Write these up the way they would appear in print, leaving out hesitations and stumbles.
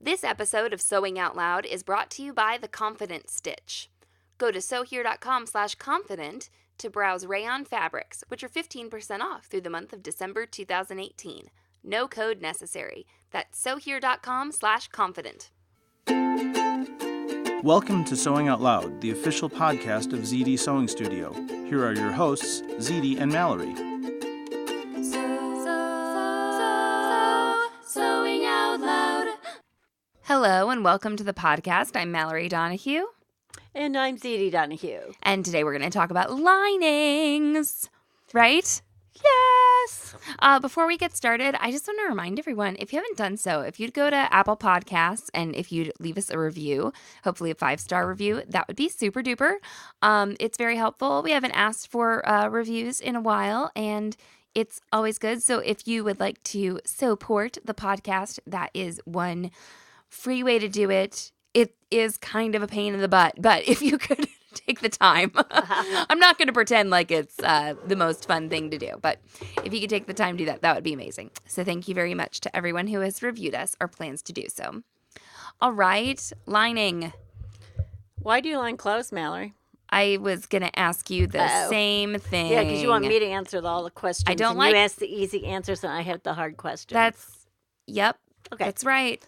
This episode of Sewing Out Loud is brought to you by The Confident Stitch. Go to sewhere.com/confident to browse rayon fabrics, which are 15% off through the month of December 2018. No code necessary. That's sewhere.com/confident. Welcome to Sewing Out Loud, the official podcast of Zede Sewing Studio. Here are your hosts, Zede and Mallory. Sewing Out Loud. Hello and welcome to the podcast. I'm Mallory Donahue. And I'm Zede Donahue. And today we're going to talk about linings, right? Yes! Before we get started, I just want to remind everyone, if you haven't done so, if you'd go to Apple Podcasts and if you'd leave us a review, hopefully a 5-star review, that would be super duper. It's very helpful. We haven't asked for reviews in a while, and it's always good. So if you would like to support the podcast, that is one free way to do it. It is kind of a pain in the butt, but if you could take the time. I'm not going to pretend like it's the most fun thing to do, but if you could take the time to do that, that would be amazing. So thank you very much to everyone who has reviewed us or plans to do so. All right, lining. Why do you line clothes, Mallory? I was going to ask you the same thing. Yeah, because you want me to answer all the questions. I don't and like... You ask the easy answers, and I have the hard questions. Yep. Okay. That's right.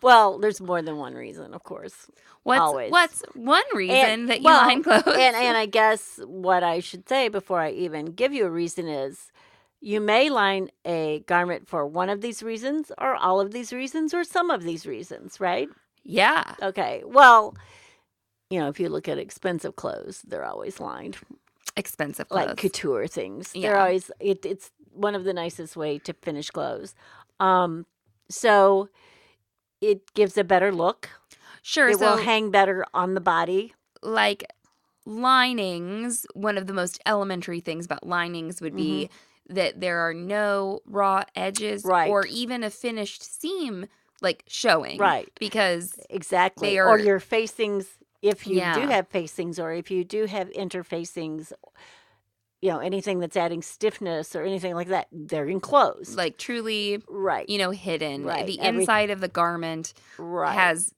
Well, there's more than one reason, of course. What's one reason that you line clothes? And I guess what I should say before I even give you a reason is you may line a garment for one of these reasons or all of these reasons or some of these reasons, right? Yeah. Okay. Well, if you look at expensive clothes, they're always lined. Expensive clothes. Like couture things. Yeah. They're always, it's one of the nicest way to finish clothes. So it gives a better look. Sure. It will hang better on the body. Like linings, one of the most elementary things about linings would be that there are no raw edges or even a finished seam like showing. Right. Because exactly. Or your facings, if you do have facings or if you do have interfacings, anything that's adding stiffness or anything like that, they're enclosed. Like truly, hidden. Right. The inside of the garment has,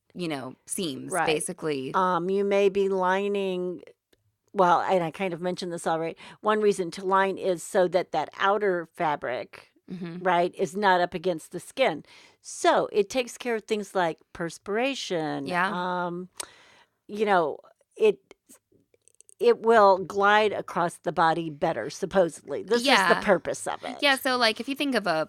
seams, basically. You may be lining, and I kind of mentioned this already. One reason to line is so that outer fabric, is not up against the skin. So it takes care of things like perspiration. Yeah. It will glide across the body better, supposedly. This is the purpose of it. Yeah, so like if you think of a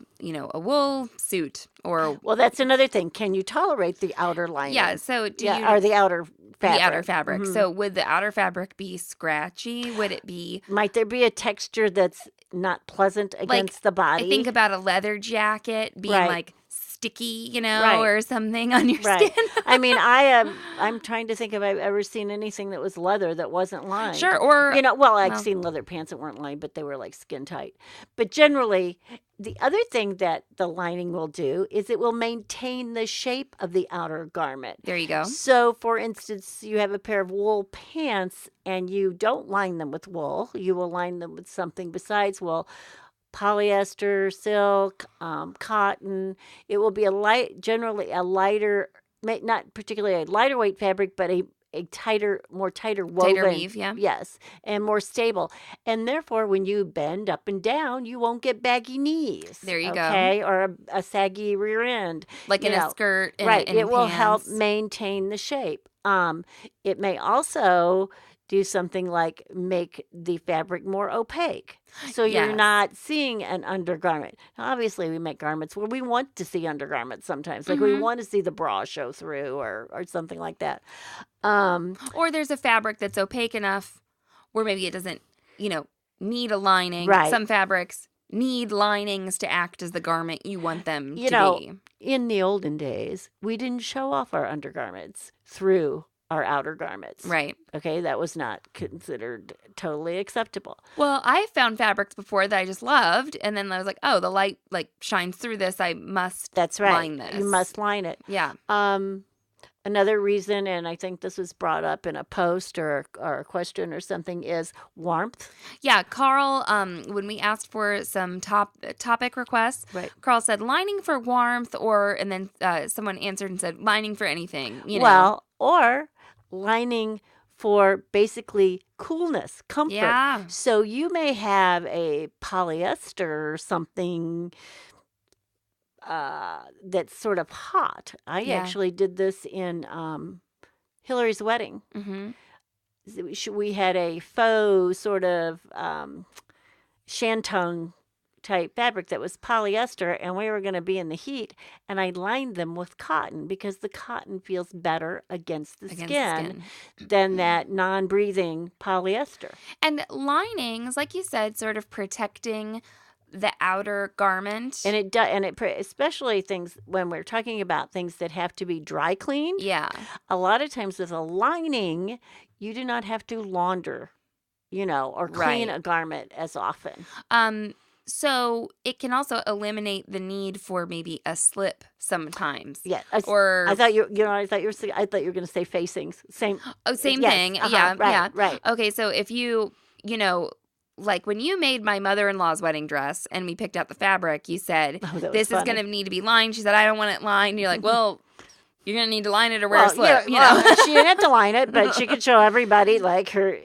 wool suit or... Well, that's another thing. Can you tolerate the outer lining? Yeah, so or the outer fabric. The outer fabric. So would the outer fabric be scratchy? Would it be... Might there be a texture that's not pleasant against the body? I think about a leather jacket being like sticky, or something on your skin. I mean, I'm trying to think if I've ever seen anything that was leather that wasn't lined. Sure, or... I've seen leather pants that weren't lined, but they were like skin tight. But generally, the other thing that the lining will do is it will maintain the shape of the outer garment. There you go. So, for instance, you have a pair of wool pants and you don't line them with wool. You will line them with something besides wool. Polyester, silk, cotton. It will be generally a lighter, not particularly a lighter weight fabric, but a more tighter woven. Tighter weave, yeah. Yes, and more stable. And therefore, when you bend up and down, you won't get baggy knees. There you go. Okay, or a saggy rear end. Like in a skirt and right. And it will pants. help maintain the shape. It may also do something like make the fabric more opaque. So you're not seeing an undergarment. Now, obviously, we make garments where we want to see undergarments sometimes. Like we want to see the bra show through or something like that. Or there's a fabric that's opaque enough where maybe it doesn't, need a lining. Right. Some fabrics need linings to act as the garment you want them to be. In the olden days, we didn't show off our undergarments through our outer garments. Right. Okay, that was not considered totally acceptable. Well, I found fabrics before that I just loved, and then I was like, oh, the light shines through this. I must That's right. line this. You must line it. Yeah. Another reason, and I think this was brought up in a post or a question or something, is warmth. Yeah, Carl, when we asked for some topic requests, Right. Carl said lining for warmth, and then someone answered and said lining for anything, you know. Well, or lining for basically coolness, comfort. Yeah. So you may have a polyester or something that's sort of hot. I Yeah. actually did this in Hillary's wedding. Mm-hmm. We had a faux sort of shantung type fabric that was polyester, and we were going to be in the heat, and I lined them with cotton because the cotton feels better against the skin than that non-breathing polyester. And linings, like you said, sort of protecting the outer garment. And it does, and especially things when we're talking about things that have to be dry cleaned. Yeah. A lot of times with a lining, you do not have to launder, or clean a garment as often. So it can also eliminate the need for maybe a slip sometimes. Yeah. Or I thought you were going to say facings. Same. Same yes, thing. uh-huh, Yeah. Right. Okay, so if you like when you made my mother-in-law's wedding dress and we picked out the fabric, you said, this is going to need to be lined. She said, I don't want it lined. And you're like, well, you're going to need to line it or wear a slip. She didn't have to line it, but she could show everybody like her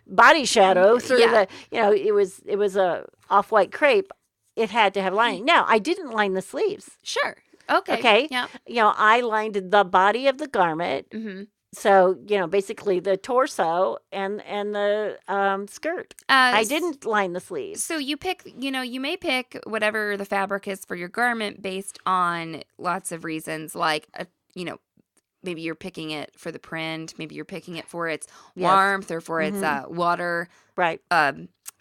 body shadow through the, it was a off-white crepe. It had to have lining. Now, I didn't line the sleeves. Sure. Okay. Okay. Yeah. I lined the body of the garment. Mm-hmm. So, basically the torso and the skirt. I didn't line the sleeves. So you may pick whatever the fabric is for your garment based on lots of reasons, like, maybe you're picking it for the print, maybe you're picking it for its warmth or for its water, right?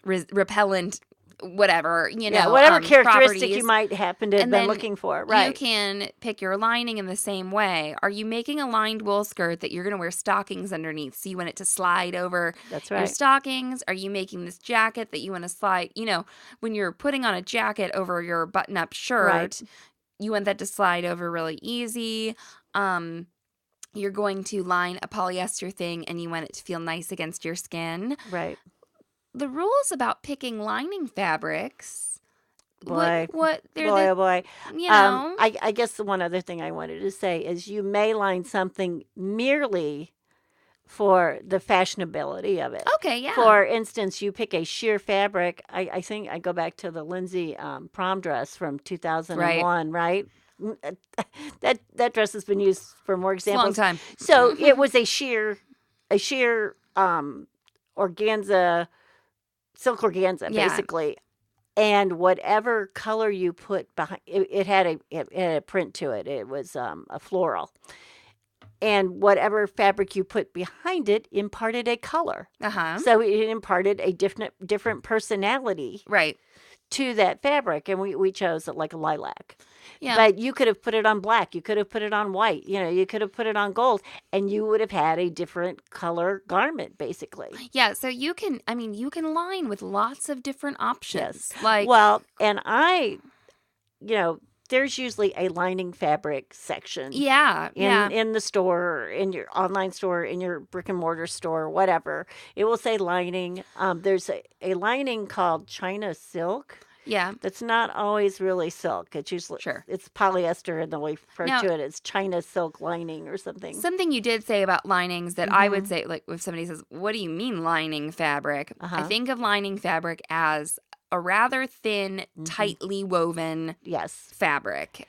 Repellent, whatever, whatever characteristic properties. You might happen to have been looking for, right? You can pick your lining in the same way. Are you making a lined wool skirt that you're going to wear stockings underneath, so you want it to slide over your stockings? Are you making this jacket that you want to slide, when you're putting on a jacket over your button-up shirt, you want that to slide over really easy. You're going to line a polyester thing and you want it to feel nice against your skin. Right. The rules about picking lining fabrics, boy. I guess the one other thing I wanted to say is you may line something merely for the fashionability of it. Okay, yeah. For instance, you pick a sheer fabric. I think I go back to the Lindsay prom dress from 2001, right? That dress has been used for more examples. It's a long time. So it was a sheer organza. Silk organza, basically, and whatever color you put behind it had a print to it. It was a floral, and whatever fabric you put behind it imparted a color. So it imparted a different personality, to that fabric, and we chose it like a lilac. Yeah. But you could have put it on black. You could have put it on white. You could have put it on gold, and you would have had a different color garment, basically. Yeah. So you can line with lots of different options. Yes. And there's usually a lining fabric section. Yeah. In the store, in your online store, in your brick and mortar store, whatever. It will say lining. There's a lining called China silk. Yeah. That's not always really silk. It's usually it's polyester, and they'll refer to it as China silk lining or something. Something you did say about linings that I would say, like if somebody says, what do you mean lining fabric? I think of lining fabric as a rather thin, tightly woven fabric.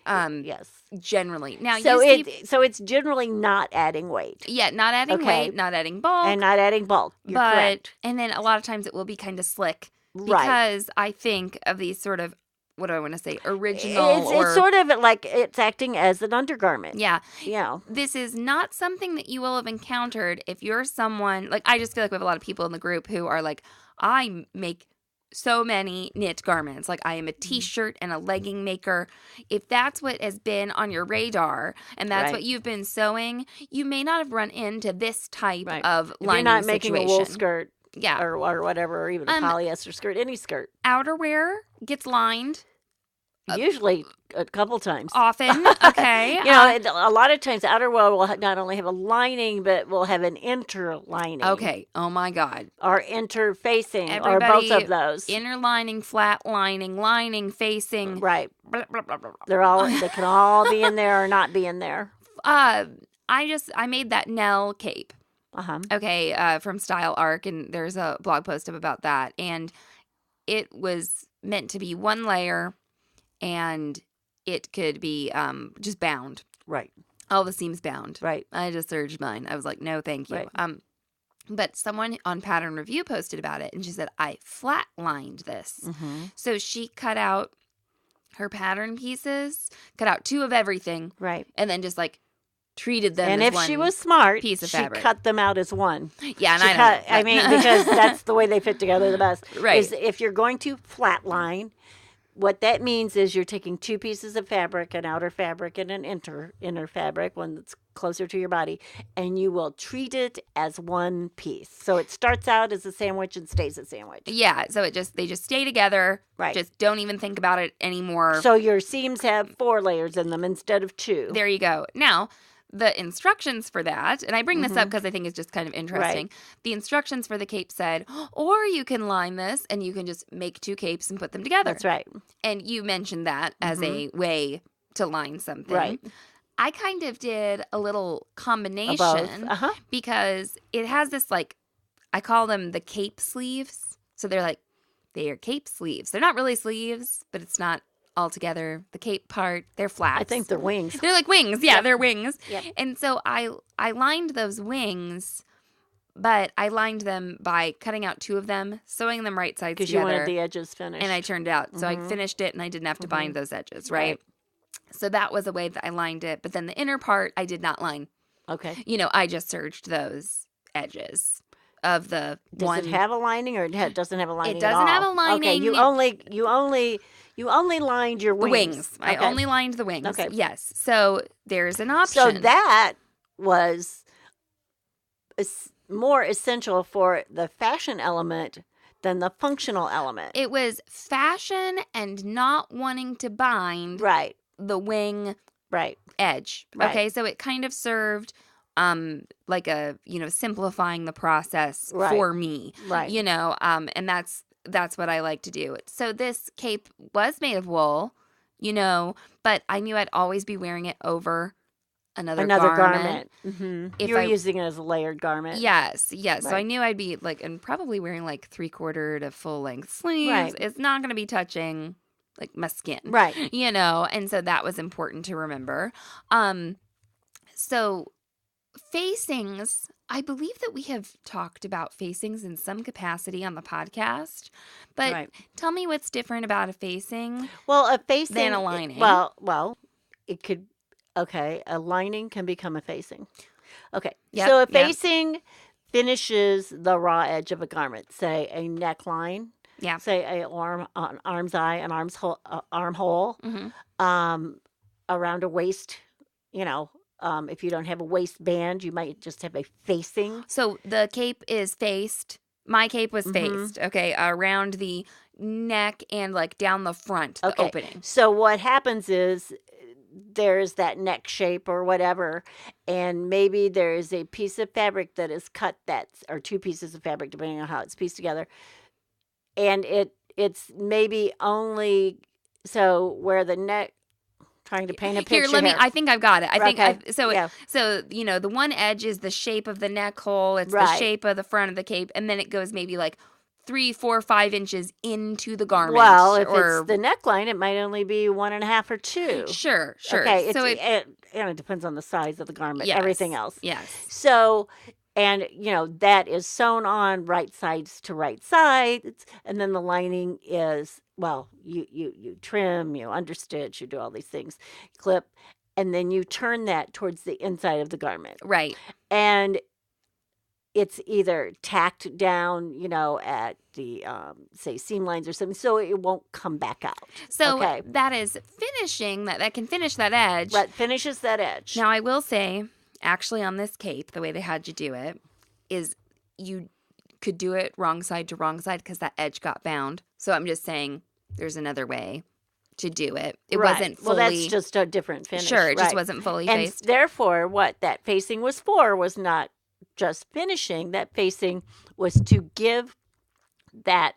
Generally. Now, so it's generally not adding weight. Yeah, not adding weight, not adding bulk. And not adding bulk. You're correct. And then a lot of times it will be kind of slick. Because I think of these sort of, what do I want to say, original It's sort of like it's acting as an undergarment. Yeah. Yeah. This is not something that you will have encountered if you're someone, like I just feel like we have a lot of people in the group who are like, I make so many knit garments. Like I am a t-shirt and a legging maker. If that's what has been on your radar and that's what you've been sewing, you may not have run into this type of lining situation. You're not making a wool skirt. Yeah. Or whatever, or even a polyester skirt, any skirt. Outerwear gets lined. Usually a couple times. Often, okay. A lot of times outer wall will not only have a lining, but will have an interlining. Okay. Oh my God. Or interfacing, or both Everybody, of those. inner lining, flat lining, facing. Right. Blah, blah, blah, blah, blah. They can all be in there or not be in there. I made that Nell cape. Uh-huh. Okay, from Style Arc, and there's a blog post about that. And it was meant to be one layer, and it could be just bound. Right. All the seams bound. Right. I just surged mine. I was like, no, thank you. Right. But someone on Pattern Review posted about it, and she said, I flat lined this. Mm-hmm. So she cut out her pattern pieces, cut out 2 of everything, Right. and then just like treated them And as if one she was smart, piece of she fabric. cut them out as one. Yeah, and I know. Because that's the way they fit together the best. Right. Is if you're going to flatline, what that means is you're taking 2 pieces of fabric, an outer fabric and an inner fabric, one that's closer to your body, and you will treat it as one piece. So it starts out as a sandwich and stays a sandwich. Yeah, so they just stay together. Right. Just don't even think about it anymore. So your seams have 4 layers in them instead of 2. There you go. Now, the instructions for that, and I bring this up because I think it's just kind of interesting. Right. The instructions for the cape said, or you can line this and you can just make 2 capes and put them together. That's right. And you mentioned that as a way to line something. Right. I kind of did a little combination Both. because it has this I call them the cape sleeves. So they are cape sleeves. They're not really sleeves, but it's not all together. The cape part, they're flats. I think they're wings. They're like wings. Yeah, Yep. they're wings. Yep. And so I lined those wings, but I lined them by cutting out 2 of them, sewing them right sides Because you together. wanted the edges finished. And I turned out. So I finished it and I didn't have to bind those edges, right? So that was a way that I lined it. But then the inner part, I did not line. Okay. I just serged those edges of the Does it have a lining or it doesn't have a lining? It doesn't have a lining. Okay, you only lined your the wings. wings. I Okay. only lined the wings. Okay. Yes. So there's an option. So that was more essential for the fashion element than the functional element. It was fashion and not wanting to bind Right. the wing Right. edge. Right. Okay, so it kind of served like a simplifying the process Right. for me. Right. And that's what I like to do. So this cape was made of wool, but I knew I'd always be wearing it over another garment. Mm-hmm. If You're I- using it as a layered garment. Yes. So I Right. knew I'd be and probably wearing 3/4 to full length sleeves. Right. It's not going to be touching my skin. Right. And so that was important to remember. So facings, I believe that we have talked about facings in some capacity on the podcast, but Right. tell me what's different about a facing. Well, a facing Than a lining. Well, it could. Okay, a lining can become a facing. Okay, Yep, so a yep. facing finishes the raw edge of a garment. Say a neckline. Yeah. Say an arm's eye, an armhole, Mm-hmm. around a waist. If you don't have a waistband, you might just have a facing. So the cape is faced. My cape was faced, okay, around the neck and down the front, the Okay. opening. So what happens is there's that neck shape or whatever, and maybe there is a piece of fabric that is cut or 2 pieces of fabric, depending on how it's pieced together, and it's maybe only where the neck. Trying to paint a picture Here, I think I've got it. I think Okay. Yeah. so the one edge is the shape of the neck hole. It's the Right. shape of the front of the cape, and then it goes maybe 3, 4, 5 inches into the garment. Well, if it's the neckline, it might only be 1.5 or 2. Sure. Okay. So it depends on the size of the garment. Yes, Everything else. Yes. So, and that is sewn on right sides to right sides, and then the lining is you trim, you understitch, you do all these things, clip, and then you turn that towards the inside of the garment, Right. and it's either tacked down, at the say seam lines or something, so it won't come back out. So Okay. that is finishing that can finish that edge. But finishes that edge. Now I will say, actually, on this cape, the way they had you do it is you could do it wrong side to wrong side because that edge got bound. So I'm just saying there's another way to do it. It Right. wasn't Well, fully. that's just a different finish. Sure, it just right. wasn't fully And faced. therefore, what that facing was for was not just finishing. That facing was to give that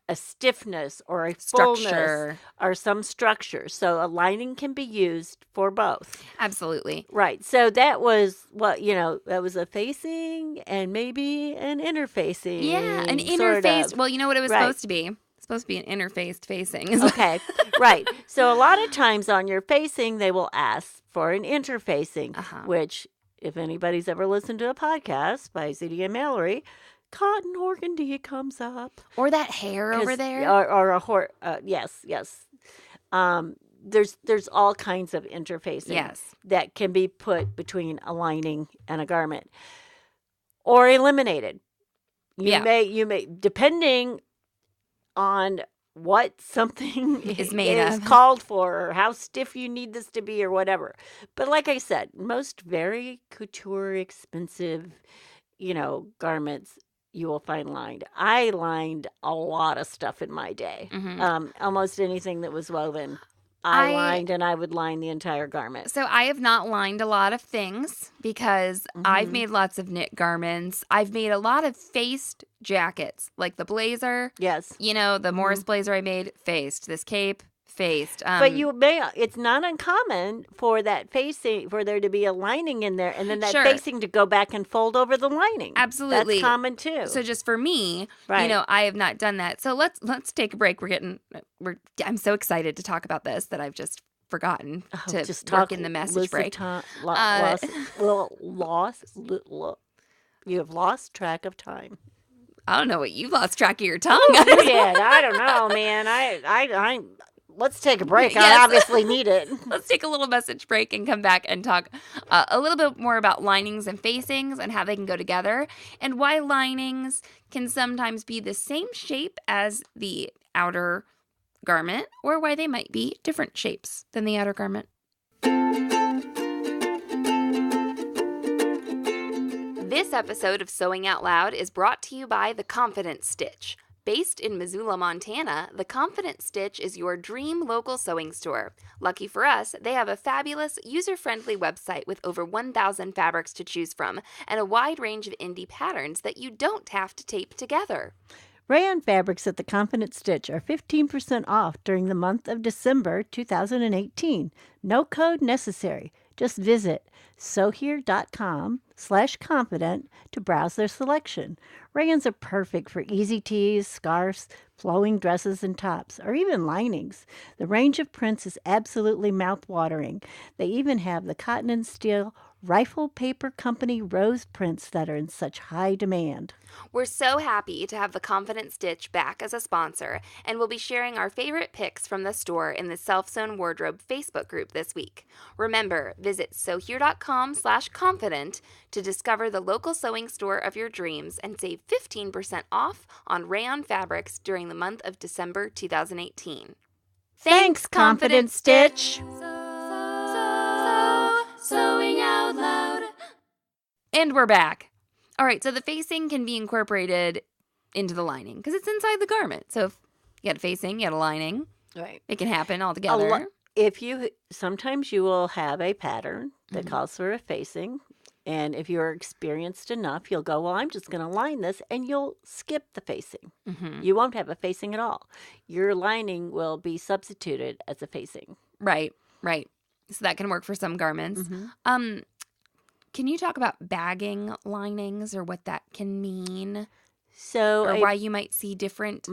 a stiffness or a fullness Structure. or some structure. So a lining can be used for both. Absolutely. Right. So that was that was a facing and maybe an interfacing. Yeah, an sort interfaced. of. Well, you know what it was Right. supposed to be? It's supposed to be an interfaced facing. Okay, right. So a lot of times on your facing, they will ask for an interfacing, which, if anybody's ever listened to a podcast by Zede and Mallory, cotton organdy comes up. Or that hair over there. Or a horse. Yes. There's all kinds of interfacing that can be put between a lining and a garment, or eliminated. You may depending on what something is made is of, called for, or how stiff you need this to be, or whatever. But like I said, most very couture, expensive, garments you will find lined. I lined a lot of stuff in my day. Almost anything that was woven, I lined, and I would line the entire garment. So I have not lined a lot of things because I've made lots of knit garments. I've made a lot of faced jackets, like the blazer. Yes. The Morris blazer I made, faced. This cape, faced. But it's not uncommon for that facing, for there to be a lining in there, and then that facing to go back and fold over the lining. Absolutely. That's common too. So just for me, right. I have not done that. So let's take a break. I'm so excited to talk about this that I've just forgotten to just work in the message break. You have lost track of time. I don't know what you lost track of your tongue. I don't know, man. I let's take a break. Yes. I obviously need it. Let's take a little message break and come back and talk a little bit more about linings and facings and how they can go together, and why linings can sometimes be the same shape as the outer garment, or why they might be different shapes than the outer garment. This episode of Sewing Out Loud is brought to you by The Confidence Stitch. Based in Missoula, Montana, The Confidence Stitch is your dream local sewing store. Lucky for us, they have a fabulous, user-friendly website with over 1,000 fabrics to choose from and a wide range of indie patterns that you don't have to tape together. Rayon fabrics at The Confidence Stitch are 15% off during the month of December 2018. No code necessary. Just visit sewhere.com/confident to browse their selection. Rayons are perfect for easy tees, scarves, flowing dresses and tops, or even linings. The range of prints is absolutely mouth-watering. They even have the Cotton and Steel Rifle Paper Company rose prints that are in such high demand. We're so happy to have The Confident Stitch back as a sponsor, and we'll be sharing our favorite picks from the store in the Self-Sewn Wardrobe Facebook group this week. Remember, visit sewhere.com/confident to discover the local sewing store of your dreams and save 15% off on rayon fabrics during the month of December 2018. Thanks, Confident Stitch! Sewing out loud. And we're back. All right, so the facing can be incorporated into the lining because it's inside the garment. So if you got a facing, you got a lining. Right. It can happen all together. Sometimes you will have a pattern that calls for a facing, and if you're experienced enough, you'll go, well, I'm just going to line this, and you'll skip the facing. You won't have a facing at all. Your lining will be substituted as a facing. Right. So that can work for some garments. Can you talk about bagging linings or what that can mean? Or why you might see different,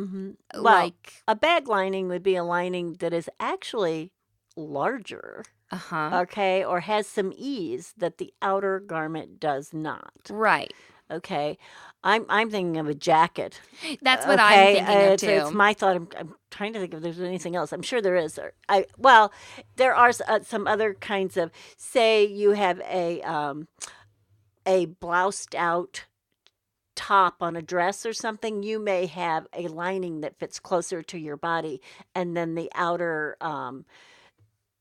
a bag lining would be a lining that is actually larger, okay, or has some ease that the outer garment does not. Right. Okay, I'm thinking of a jacket. That's what I'm thinking of too. It's my thought. I'm trying to think if there's anything else. I'm sure there is. There are some other kinds of. Say you have a bloused out top on a dress or something. You may have a lining that fits closer to your body, and then the outer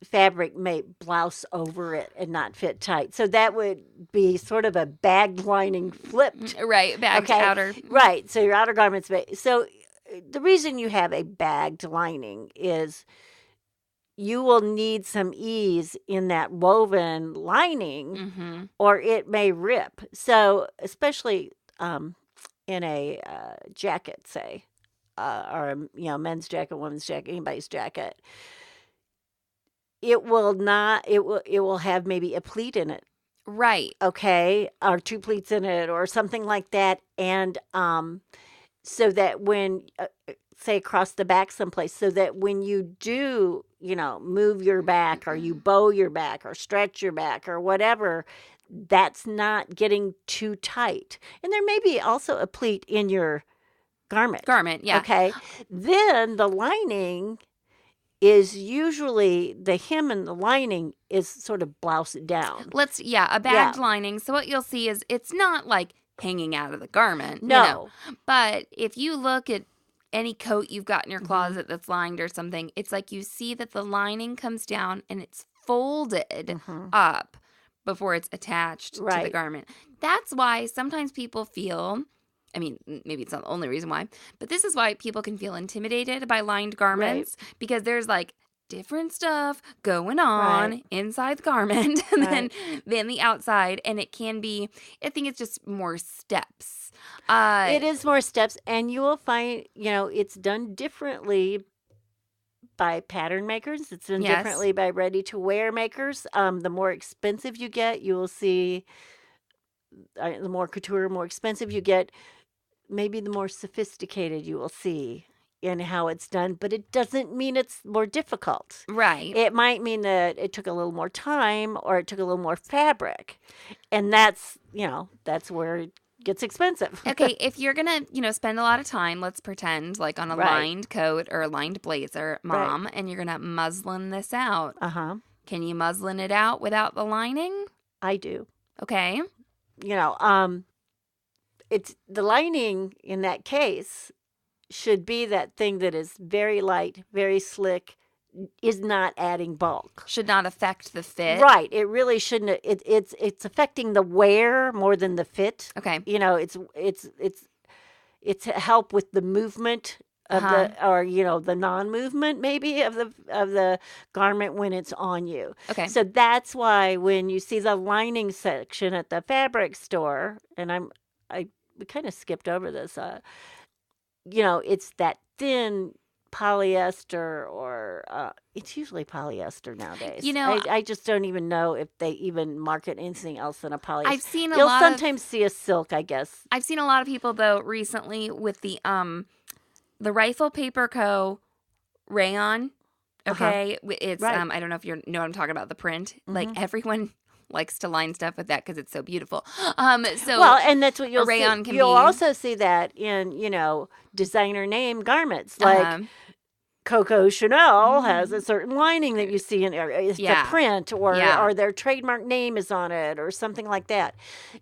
fabric may blouse over it and not fit tight. So that would be sort of a bagged lining flipped. Right, bagged outer. Right, so your outer garments. So the reason you have a bagged lining is you will need some ease in that woven lining, or it may rip. So, especially in a jacket, say, or men's jacket, women's jacket, anybody's jacket, it will have maybe a pleat in it, Right. okay, or two pleats in it, or something like that, and so that when say across the back someplace, so that when you do, move your back, or you bow your back, or stretch your back, or whatever, that's not getting too tight. And there may be also a pleat in your garment. Yeah. Okay. Then the lining is usually, the hem and the lining is sort of bloused down. A bagged lining. So what you'll see is it's not like hanging out of the garment. No. But if you look at any coat you've got in your closet that's lined or something, it's like you see that the lining comes down and it's folded up before it's attached to the garment. That's why sometimes people feel, I mean, maybe it's not the only reason why, but this is why people can feel intimidated by lined garments, because there's like different stuff going on inside the garment and then the outside, and it can be, I think it's just more steps. It is more steps, and you will find, it's done differently by pattern makers. It's done differently by ready-to-wear makers. The more expensive you get, you will see, the more couture, more expensive you get, maybe the more sophisticated you will see in how it's done, but it doesn't mean it's more difficult. Right. It might mean that it took a little more time, or it took a little more fabric, and that's where it gets expensive. Okay, if you're gonna, spend a lot of time, let's pretend like on a lined coat or a lined blazer, Mom, and you're gonna muslin this out. Can you muslin it out without the lining? I do. Okay. It's the lining in that case should be that thing that is very light, very slick, is not adding bulk. Should not affect the fit. Right. It really shouldn't. It's affecting the wear more than the fit. Okay. It's to help with the movement of the non-movement maybe of the garment when it's on you. Okay. So that's why when you see the lining section at the fabric store, and we kind of skipped over this, it's that thin polyester, or it's usually polyester nowadays. I just don't even know if they even market anything else than a polyester. You'll sometimes see a silk, I guess. I've seen a lot of people though recently with the Rifle Paper Co. rayon. Okay, it's I don't know if you know what I'm talking about, the print. Like everyone likes to line stuff with that because it's so beautiful. And that's what you'll rayon see. You'll also see that in designer name garments, like Coco Chanel has a certain lining that you see in it's the print, or their trademark name is on it, or something like that.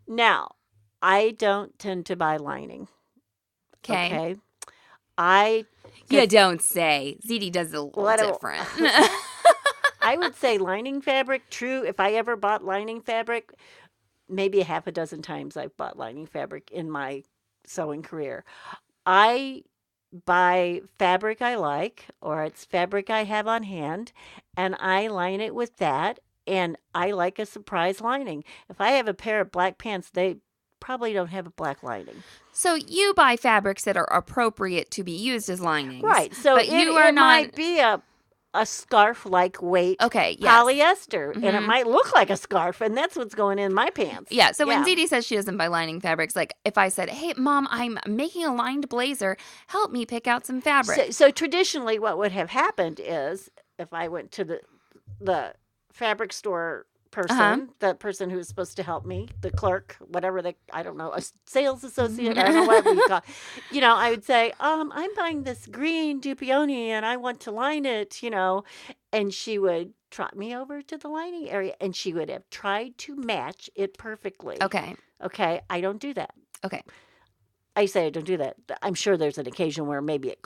Now, I don't tend to buy lining. Okay. You don't say. Zede does it a little different. I would say lining fabric, true. If I ever bought lining fabric, maybe a half a dozen times I've bought lining fabric in my sewing career. I buy fabric I like, or it's fabric I have on hand, and I line it with that, and I like a surprise lining. If I have a pair of black pants, they probably don't have a black lining. So you buy fabrics that are appropriate to be used as linings. Right. So it might be a scarf-like weight polyester, and it might look like a scarf, and that's what's going in my pants. Yeah, so when Zede says she doesn't buy lining fabrics, like if I said, hey, Mom, I'm making a lined blazer, help me pick out some fabric. So traditionally what would have happened is, if I went to the fabric store person, the person who's supposed to help me, the clerk, whatever I don't know, a sales associate, I don't know what you call it. I would say, I'm buying this green Dupioni and I want to line it, and she would trot me over to the lining area, and she would have tried to match it perfectly. Okay. I don't do that. Okay. I say I don't do that. I'm sure there's an occasion where maybe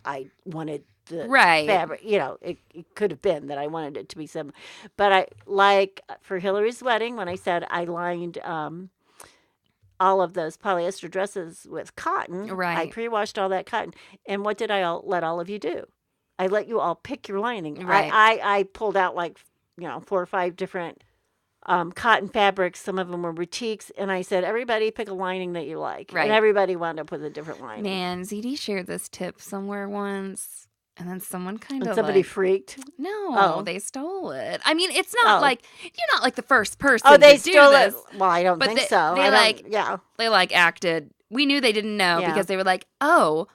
I wanted the fabric, it could have been that I wanted it to be similar. But for Hillary's wedding, when I said I lined all of those polyester dresses with cotton, I pre-washed all that cotton. And what did I let all of you do? I let you all pick your lining. Right. I pulled out 4 or 5 different cotton fabrics. Some of them were boutiques, and I said, everybody pick a lining that you like. Right. And everybody wound up with a different lining. Man, Zede shared this tip somewhere once, and then someone kind And of somebody freaked. No, they stole it. I mean, it's not like you're not like the first person. Oh, they to stole do this, it. Well, I don't think so. They acted. We knew they didn't know because they were like, "Oh,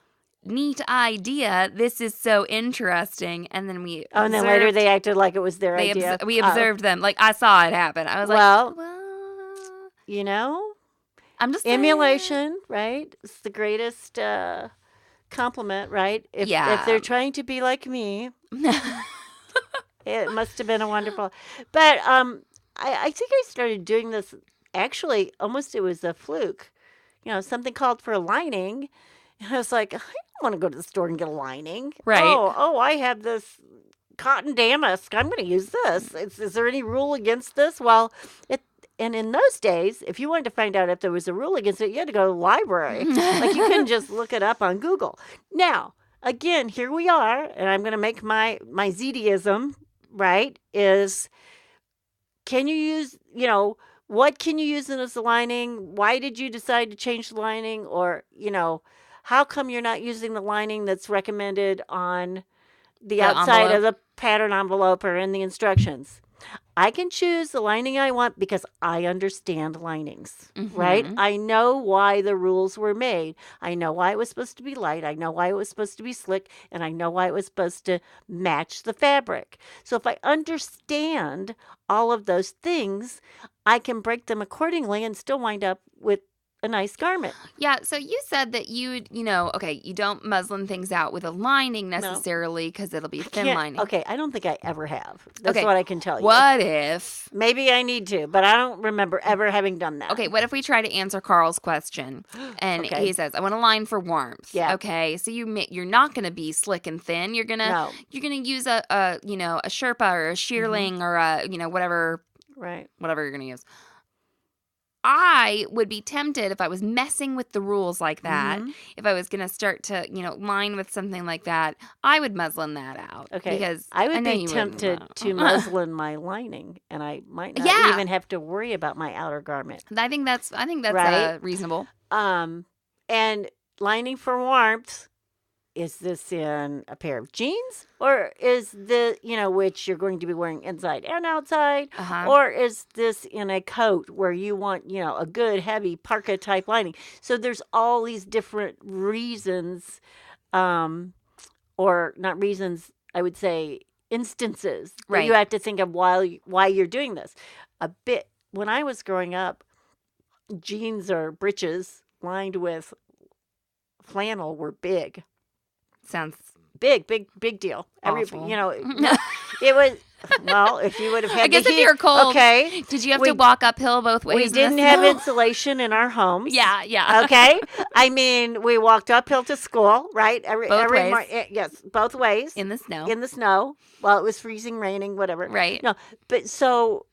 neat idea. This is so interesting." And then and then later they acted like it was their idea. We observed them. Like I saw it happen. I was well, well, I'm just emulation, right? It's the greatest compliment, right? If they're trying to be like me, it must have been a wonderful. But I think I started doing this. Actually, almost it was a fluke. Something called for a lining. And I was like, I don't want to go to the store and get a lining. Right. Oh, I have this cotton damask. I'm going to use this. Is there any rule against this? Well, and in those days, if you wanted to find out if there was a rule against it, you had to go to the library. Like you couldn't just look it up on Google. Now, again, here we are, and I'm going to make my Zedeism, right, is can you use, what can you use as a lining? Why did you decide to change the lining? Or, how come you're not using the lining that's recommended on the outside of the pattern envelope or in the instructions? I can choose the lining I want because I understand linings, right? I know why the rules were made. I know why it was supposed to be light. I know why it was supposed to be slick. And I know why it was supposed to match the fabric. So if I understand all of those things, I can break them accordingly and still wind up with a nice garment. Yeah, so you said that you don't muslin things out with a lining necessarily because it'll be thin lining. Okay, I don't think I ever have. That's what I can tell you. What if? Maybe I need to, but I don't remember ever having done that. Okay, what if we try to answer Carl's question? And he says, I want a line for warmth. Yeah. Okay, so you're not going to be slick and thin. You're going to use a Sherpa or a shearling or a, whatever. Right. Whatever you're going to use. I would be tempted if I was messing with the rules like that, if I was going to start to, line with something like that, I would muslin that out. Okay. Because I would be tempted to muslin my lining, and I might not even have to worry about my outer garment. I think that's right? Reasonable. And lining for warmth, is this in a pair of jeans, or is the, which you're going to be wearing inside and outside, or is this in a coat where you want, a good heavy parka type lining? So there's all these different reasons, or not reasons, I would say instances that you have to think of why you're doing this. When I was growing up, jeans or breeches lined with flannel were big. Sounds big deal. Awful. It was, well, if you would have had I guess if you're cold, okay. Did you have to walk uphill both ways? We didn't have insulation in our homes. Yeah. Okay. I mean, we walked uphill to school, right? Both ways. Yes, both ways. In the snow. Well, it was freezing, raining, whatever. Right. No, but so,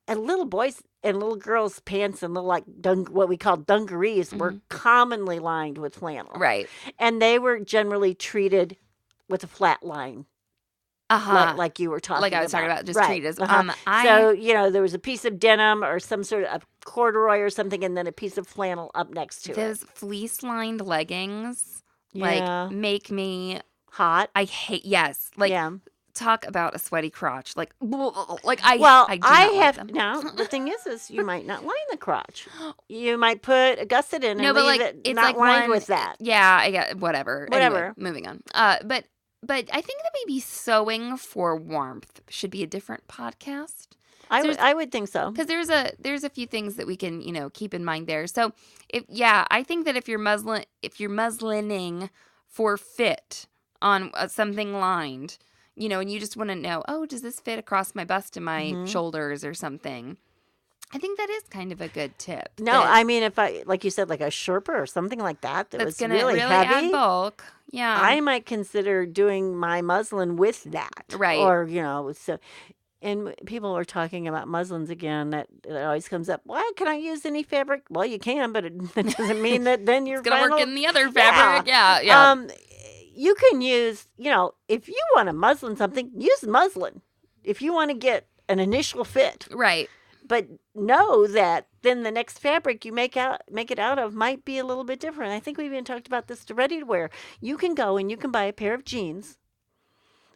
and little boys and little girls' pants and little what we call dungarees were commonly lined with flannel. Right. And they were generally treated with a flat line. Like you were talking about. Like I was talking about, just treated. So, there was a piece of denim or some sort of corduroy or something, and then a piece of flannel up next to it. Those fleece-lined leggings, make me hot. I hate, talk about a sweaty crotch. I have them. Now the thing is you might not line the crotch. You might put a gusset in and leave it it's not lined with that. Yeah, I get whatever. Anyway, moving on. But I think that maybe sewing for warmth should be a different podcast. I would think so, because there's a few things that we can keep in mind there. So I think that if you're muslining for fit on something lined, and you just want to know, does this fit across my bust and my shoulders or something? I think that is kind of a good tip. No, I mean, if I, like you said, like a Sherpa or something like that was gonna really heavy, add bulk. Yeah, I might consider doing my muslin with that. Right. Or, so. And people are talking about muslins again. That it always comes up. Well, can I use any fabric? Well, you can, but that doesn't mean that then you're going to work in the other fabric. Yeah. you can use, if you want to muslin something, use muslin. If you want to get an initial fit. Right. But know that then the next fabric you make it out of might be a little bit different. I think we even talked about this to ready to wear. You can go and you can buy a pair of jeans,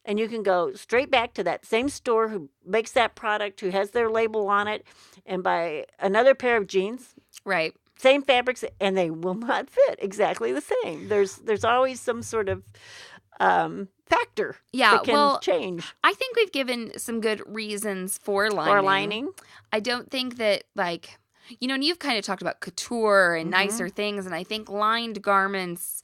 and you can go straight back to that same store who makes that product, who has their label on it, and buy another pair of jeans. Right. Same fabrics, and they will not fit exactly the same. There's always some sort of factor that can change. I think we've given some good reasons for lining. For lining. I don't think that, like, and you've kind of talked about couture and nicer things, and I think lined garments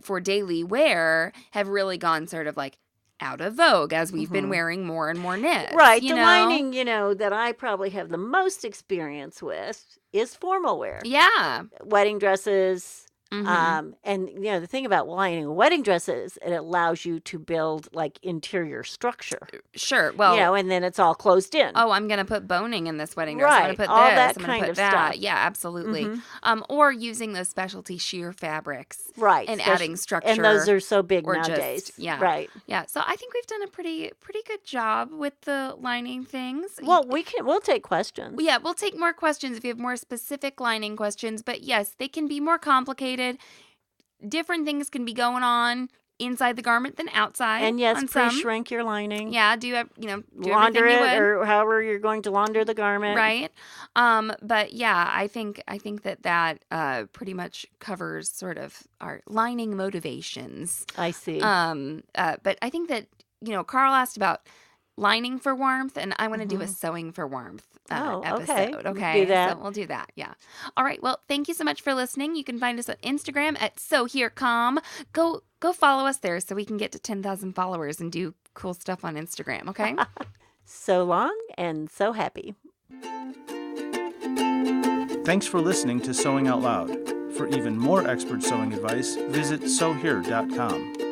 for daily wear have really gone sort of like out of vogue as we've been wearing more and more knits. Right. The lining, that I probably have the most experience with is formal wear. Yeah. Wedding dresses. And the thing about lining a wedding dress is it allows you to build like interior structure. Sure. Well, and then it's all closed in. Oh, I'm gonna put boning in this wedding dress. Right. I'm gonna put all this. that I'm kind gonna put of that. stuff. Yeah, absolutely. Or using those specialty sheer fabrics. Right. And adding structure. And those are so big or nowadays. Just, yeah. Right. Yeah. So I think we've done a pretty good job with the lining things. Well, we'll take questions. Yeah, we'll take more questions if you have more specific lining questions. But yes, they can be more complicated. Different things can be going on inside the garment than outside. And yes, some. pre-shrink your lining. Yeah, do launder everything you it would. or however you're going to launder the garment. Right. But yeah, I think that pretty much covers sort of our lining motivations. I see. But I think that, Carl asked about lining for warmth, and I want to do a sewing for warmth episode. Okay. Do that. So we'll do that. Yeah. All right. Well, thank you so much for listening. You can find us on Instagram at SewHereCom. Go follow us there so we can get to 10,000 followers and do cool stuff on Instagram. Okay. So long and so happy. Thanks for listening to Sewing Out Loud. For even more expert sewing advice, visit sewhere.com.